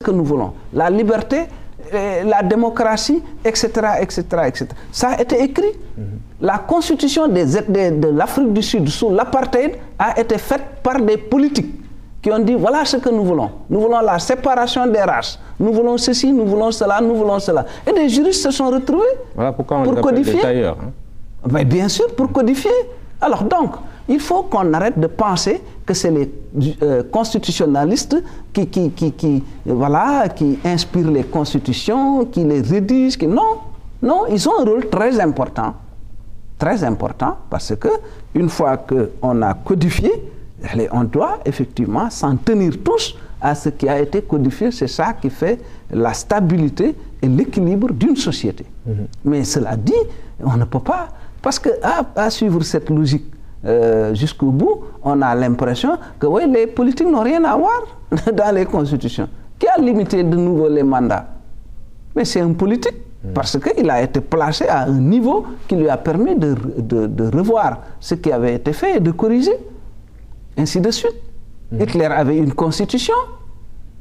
que nous voulons. La liberté, la démocratie, etc., etc., etc. Ça a été écrit. La constitution de l'Afrique du Sud sous l'apartheid a été faite par des politiques qui ont dit voilà ce que nous voulons. Nous voulons la séparation des races. Nous voulons ceci, nous voulons cela, nous voulons cela. Et des juristes se sont retrouvés pour codifier. Mais bien sûr, pour codifier. Alors donc, il faut qu'on arrête de penser que c'est les constitutionnalistes qui inspirent les constitutions, qui les rédigent. Non, ils ont un rôle très important, parce que une fois qu'on a codifié, on doit effectivement s'en tenir tous à ce qui a été codifié. C'est ça qui fait la stabilité et l'équilibre d'une société. Mais cela dit, on ne peut pas, parce qu'à suivre cette logique jusqu'au bout, on a l'impression que oui, les politiques n'ont rien à voir dans les constitutions. Qui a limité de nouveau les mandats? Mais c'est un politique, parce qu'il a été placé à un niveau qui lui a permis de revoir ce qui avait été fait et de corriger. Ainsi de suite. Hitler avait une constitution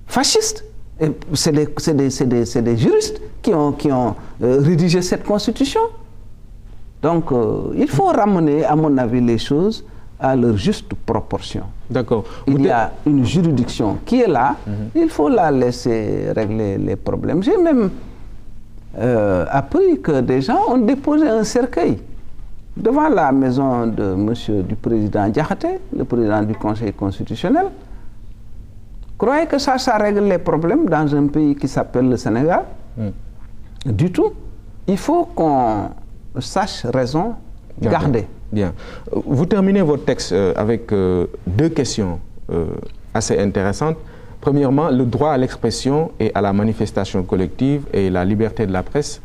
fasciste. C'est des juristes qui ont rédigé cette constitution. Donc, il faut ramener, à mon avis, les choses à leur juste proportion. D'accord. Il y a une juridiction qui est là, il faut la laisser régler les problèmes. J'ai même appris que des gens ont déposé un cercueil devant la maison du président Diakhaté, le président du Conseil constitutionnel. Croyez que ça règle les problèmes dans un pays qui s'appelle le Sénégal? Du tout. Il faut qu'on sache raison garder. Bien. Vous terminez votre texte avec deux questions assez intéressantes. Premièrement, le droit à l'expression et à la manifestation collective et la liberté de la presse.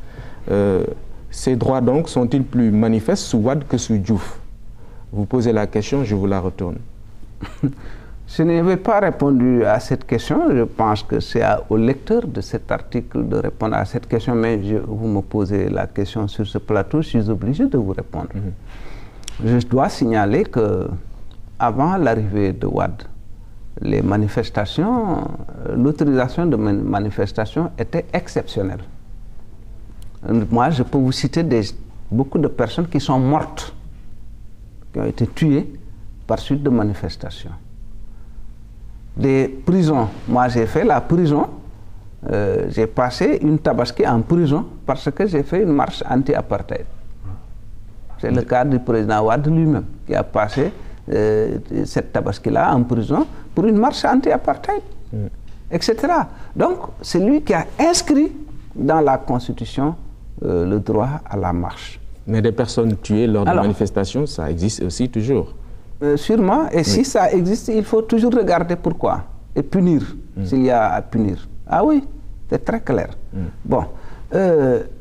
Ces droits donc sont-ils plus manifestes sous Wade que sous Diouf? Vous posez la question, je vous la retourne. Je n'avais pas répondu à cette question. Je pense que c'est au lecteur de cet article de répondre à cette question, mais vous me posez la question sur ce plateau, je suis obligé de vous répondre. Je dois signaler que avant l'arrivée de Wade, les manifestations, l'autorisation de manifestation était exceptionnelle. Moi, je peux vous citer beaucoup de personnes qui sont mortes, qui ont été tuées par suite de manifestations. Des prisons. Moi, j'ai fait la prison. J'ai passé une tabaski en prison parce que j'ai fait une marche anti-apartheid. C'est le cas du président Wade lui-même qui a passé cette tabaski-là en prison pour une marche anti-apartheid, etc. Donc, c'est lui qui a inscrit dans la Constitution le droit à la marche. Mais des personnes tuées lors de manifestations, ça existe aussi toujours. Sûrement, et si ça existe, il faut toujours regarder pourquoi et punir, s'il y a à punir. Ah oui, c'est très clair. Bon,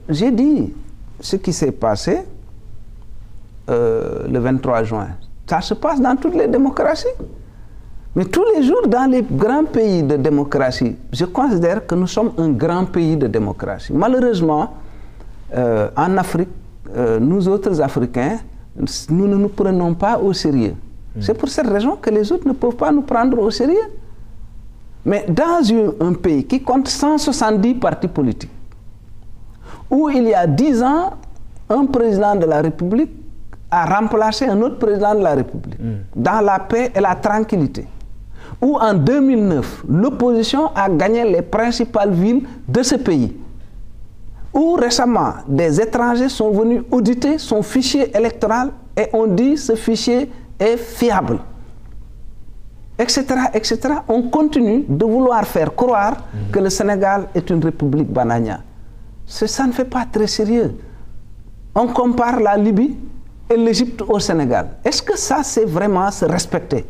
j'ai dit ce qui s'est passé le 23 juin. Ça se passe dans toutes les démocraties. Mais tous les jours, dans les grands pays de démocratie, je considère que nous sommes un grand pays de démocratie. Malheureusement, en Afrique, nous autres Africains, nous ne nous prenons pas au sérieux. C'est pour cette raison que les autres ne peuvent pas nous prendre au sérieux. Mais dans un pays qui compte 170 partis politiques, où il y a 10 ans, un président de la République a remplacé un autre président de la République, dans la paix et la tranquillité, où en 2009, l'opposition a gagné les principales villes de ce pays, où récemment, des étrangers sont venus auditer son fichier électoral et on dit ce fichier est fiable, etc., etc. On continue de vouloir faire croire que le Sénégal est une république bananière. Ça ne fait pas très sérieux. On compare la Libye et l'Égypte au Sénégal. Est-ce que ça, c'est vraiment se respecter?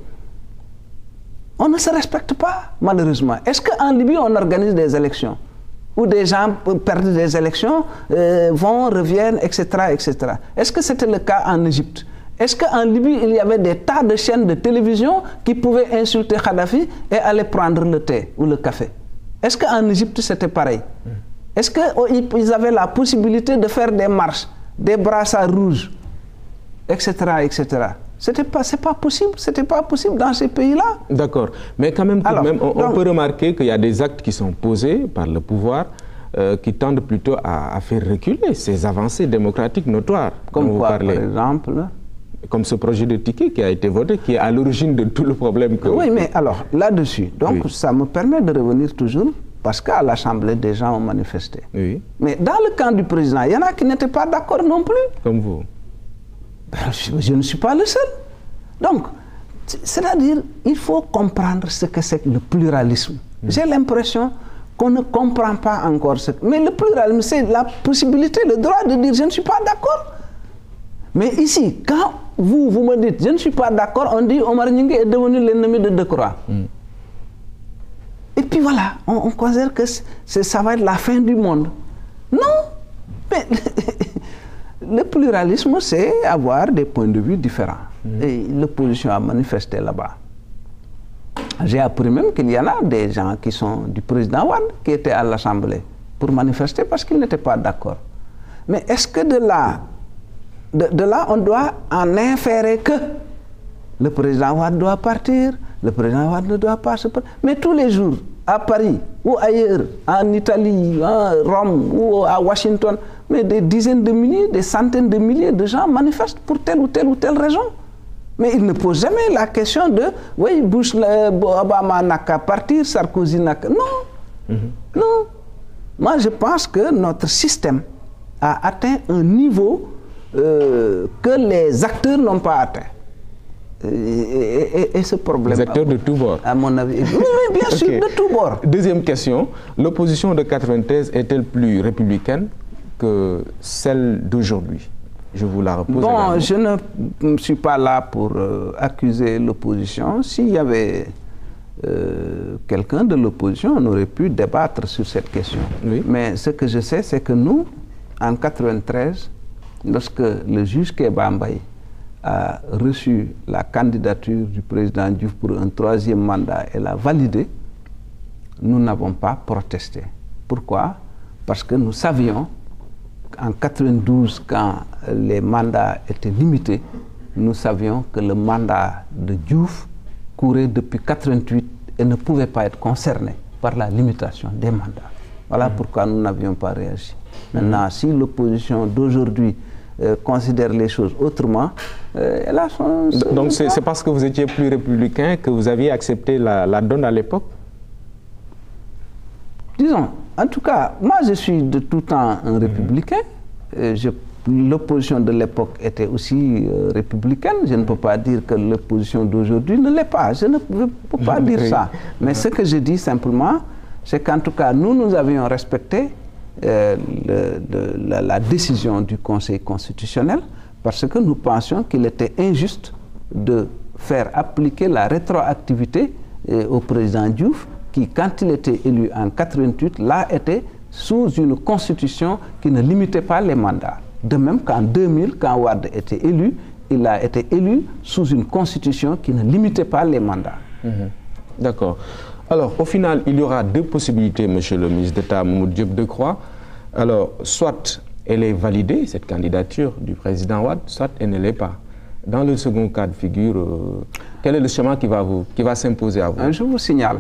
On ne se respecte pas, malheureusement. Est-ce qu'en Libye, on organise des élections où des gens perdent des élections, vont, reviennent, etc., etc. Est-ce que c'était le cas en Égypte? Est-ce qu'en Libye, il y avait des tas de chaînes de télévision qui pouvaient insulter Kadhafi et aller prendre le thé ou le café? Est-ce qu'en Égypte, c'était pareil? Est-ce qu'ils avaient la possibilité de faire des marches, des brassards rouges, etc., etc.? C'est pas possible dans ces pays-là. D'accord. Mais quand même, on peut remarquer qu'il y a des actes qui sont posés par le pouvoir qui tendent plutôt à faire reculer ces avancées démocratiques notoires. Comme quoi, par exemple? Comme ce projet de ticket qui a été voté, qui est à l'origine de tout le problème. Oui, mais alors, là-dessus, donc ça me permet de revenir toujours, parce qu'à l'Assemblée, des gens ont manifesté. Oui. Mais dans le camp du président, il y en a qui n'étaient pas d'accord non plus. Comme vous. Je ne suis pas le seul. Donc, c'est-à-dire, il faut comprendre ce que c'est que le pluralisme. J'ai l'impression qu'on ne comprend pas encore ce que... Mais le pluralisme, c'est la possibilité, le droit de dire « je ne suis pas d'accord ». Mais ici, quand vous me dites « je ne suis pas d'accord », on dit « Omar Nyingé est devenu l'ennemi de Decroix ». Et puis voilà, on considère que ça va être la fin du monde. Non, mais le pluralisme, c'est avoir des points de vue différents. Et l'opposition a manifesté là-bas. J'ai appris même qu'il y en a des gens qui sont du président Wade qui étaient à l'Assemblée pour manifester parce qu'ils n'étaient pas d'accord. Mais est-ce que de là, on doit en inférer que le président Wade doit partir, le président Wade ne doit pas se partir. Mais tous les jours, à Paris ou ailleurs, en Italie, à Rome ou à Washington, mais des dizaines de milliers, des centaines de milliers de gens manifestent pour telle ou telle raison. Mais ils ne posent jamais la question de « oui, Obama n'a qu'à partir, Sarkozy n'a qu'à... » Non, non. Moi, je pense que notre système a atteint un niveau que les acteurs n'ont pas atteint. Et ce problème... Les acteurs de tous bords. À mon avis. Oui, bien sûr, de tous bords. Deuxième question. L'opposition de 93 est-elle plus républicaine que celle d'aujourd'hui? Je vous la repose. Bon, je ne suis pas là pour accuser l'opposition. S'il y avait quelqu'un de l'opposition, on aurait pu débattre sur cette question. Oui. Mais ce que je sais, c'est que nous, en 93, lorsque le juge Kéba Mbaye a reçu la candidature du président Diouf pour un 3e mandat et l'a validé, nous n'avons pas protesté. Pourquoi? Parce que nous savions, en 92, quand les mandats étaient limités, nous savions que le mandat de Diouf courait depuis 88 et ne pouvait pas être concerné par la limitation des mandats. Voilà pourquoi nous n'avions pas réagi. Maintenant, si l'opposition d'aujourd'hui considère les choses autrement, elle a son... Donc c'est parce que vous étiez plus républicain que vous aviez accepté la donne à l'époque? Disons, en tout cas, moi je suis de tout temps un républicain. L'opposition de l'époque était aussi républicaine. Je ne peux pas dire que l'opposition d'aujourd'hui ne l'est pas. Je ne peux pas dire ça. Mais ce que je dis simplement, c'est qu'en tout cas, nous avions respecté la décision du Conseil constitutionnel parce que nous pensions qu'il était injuste de faire appliquer la rétroactivité au président Diouf qui, quand il était élu en 88, là était sous une constitution qui ne limitait pas les mandats. De même qu'en 2000, quand Wade était élu, il a été élu sous une constitution qui ne limitait pas les mandats. D'accord. Alors, au final, il y aura deux possibilités, monsieur le ministre d'État Mamadou Diop Decroix. Alors, soit elle est validée, cette candidature du président Wade, soit elle ne l'est pas. Dans le second cas de figure, quel est le chemin qui va s'imposer à vous? Je vous signale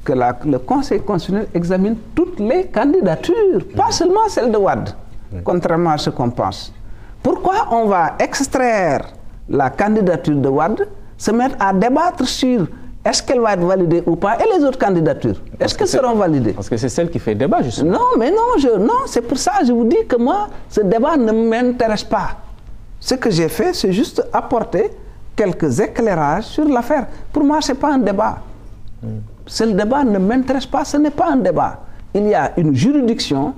que le Conseil constitutionnel examine toutes les candidatures, pas seulement celle de Wade, contrairement à ce qu'on pense. Pourquoi on va extraire la candidature de Wade, se mettre à débattre sur est-ce qu'elle va être validée ou pas, et les autres candidatures, est-ce qu'elles seront validées? Parce que c'est celle qui fait débat, justement. Non, mais non, c'est pour ça que je vous dis que moi, ce débat ne m'intéresse pas. Ce que j'ai fait, c'est juste apporter quelques éclairages sur l'affaire. Pour moi, ce n'est pas un débat. Ce débat ne m'intéresse pas, ce n'est pas un débat. Il y a une juridiction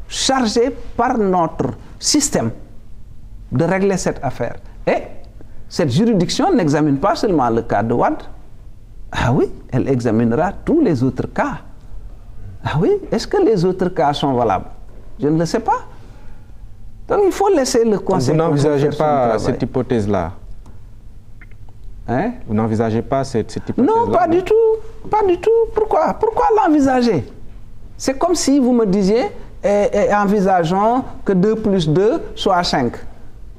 chargée par notre système de régler cette affaire. Et cette juridiction n'examine pas seulement le cas de Wade. Ah oui, elle examinera tous les autres cas. Ah oui, est-ce que les autres cas sont valables? Je ne le sais pas. Donc il faut laisser le Conseil. Vous n'envisagez pas cette hypothèse-là? Hein? Vous n'envisagez pas cette hypothèse-là? Non, pas du tout. Pas du tout. Pourquoi? Pourquoi l'envisager? C'est comme si vous me disiez envisageons que 2 plus 2 soit 5.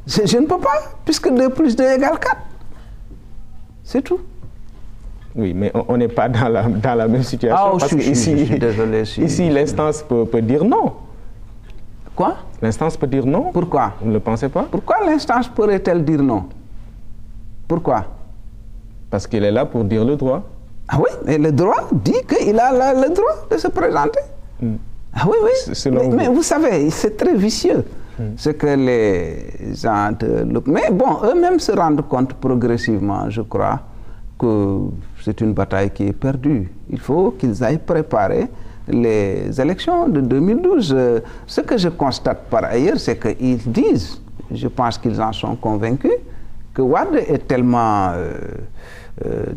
Je ne peux pas, puisque 2 plus 2 égale 4. C'est tout. Oui, mais on n'est pas dans la même situation. Parce que ici, je suis désolé. Ici, l'instance peut dire non. Quoi? L'instance peut dire non. Pourquoi? Vous ne le pensez pas? Pourquoi l'instance pourrait-elle dire non? Pourquoi? Parce qu'elle est là pour dire le droit. Ah oui, et le droit dit qu'il a le droit de se présenter. Ah oui, oui. Mais vous savez, c'est très vicieux. Ce que les gens... Mais bon, eux-mêmes se rendent compte progressivement, je crois, que c'est une bataille qui est perdue. Il faut qu'ils aillent préparer les élections de 2012. Ce que je constate par ailleurs, c'est qu'ils disent, je pense qu'ils en sont convaincus, que Wade est tellement,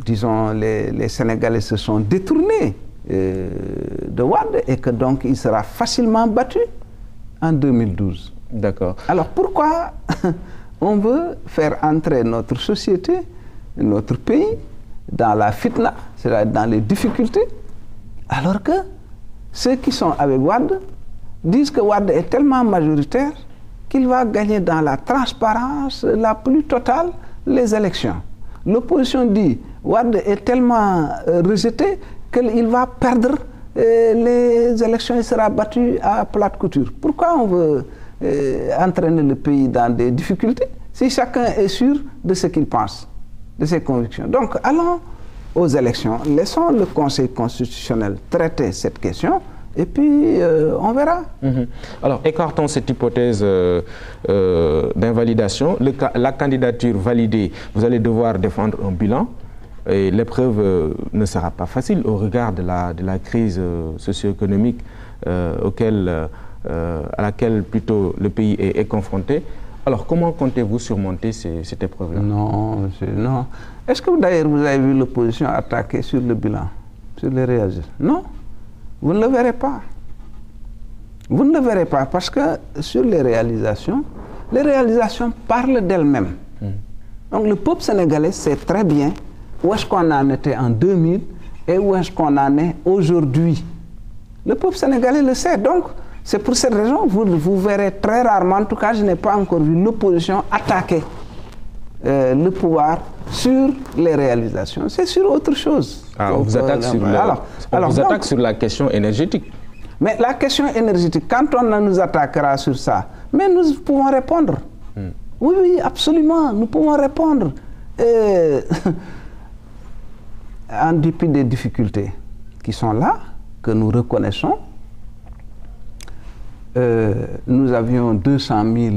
disons, les Sénégalais se sont détournés de Wade et que donc il sera facilement battu en 2012. D'accord. Alors pourquoi on veut faire entrer notre société, notre pays, dans la fitna, c'est-à-dire dans les difficultés, alors que ceux qui sont avec Wade disent que Wade est tellement majoritaire qu'il va gagner dans la transparence la plus totale les élections. L'opposition dit Wade est tellement rejeté qu'il va perdre les élections, il sera battu à plate couture. Pourquoi on veut entraîner le pays dans des difficultés si chacun est sûr de ce qu'il pense, de ses convictions? Donc allons aux élections, laissons le Conseil constitutionnel traiter cette question et puis on verra. Alors écartons cette hypothèse d'invalidation. La candidature validée, vous allez devoir défendre un bilan et l'épreuve ne sera pas facile au regard de la crise socio-économique à laquelle plutôt le pays est confronté. Alors, comment comptez-vous surmonter cette épreuve-là? Non. Est-ce que d'ailleurs vous avez vu l'opposition attaquer sur le bilan, sur les réalismes? Non, vous ne le verrez pas. Vous ne le verrez pas parce que sur les réalisations parlent d'elles-mêmes. Donc le peuple sénégalais sait très bien où est-ce qu'on en était en 2000 et où est-ce qu'on en est aujourd'hui. Le peuple sénégalais le sait. Donc, c'est pour cette raison que vous verrez très rarement, en tout cas je n'ai pas encore vu l'opposition attaquer le pouvoir sur les réalisations. C'est sur autre chose. On vous attaque sur la question énergétique. Mais la question énergétique, quand on nous attaquera sur ça, mais nous pouvons répondre. Oui, absolument, nous pouvons répondre. En dépit des difficultés qui sont là, que nous reconnaissons, nous avions 200 000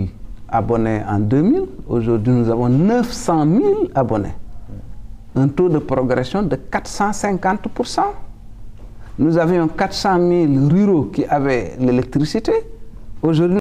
abonnés en 2000. Aujourd'hui, nous avons 900 000 abonnés. Un taux de progression de 450%. Nous avions 400 000 ruraux qui avaient l'électricité. Aujourd'hui,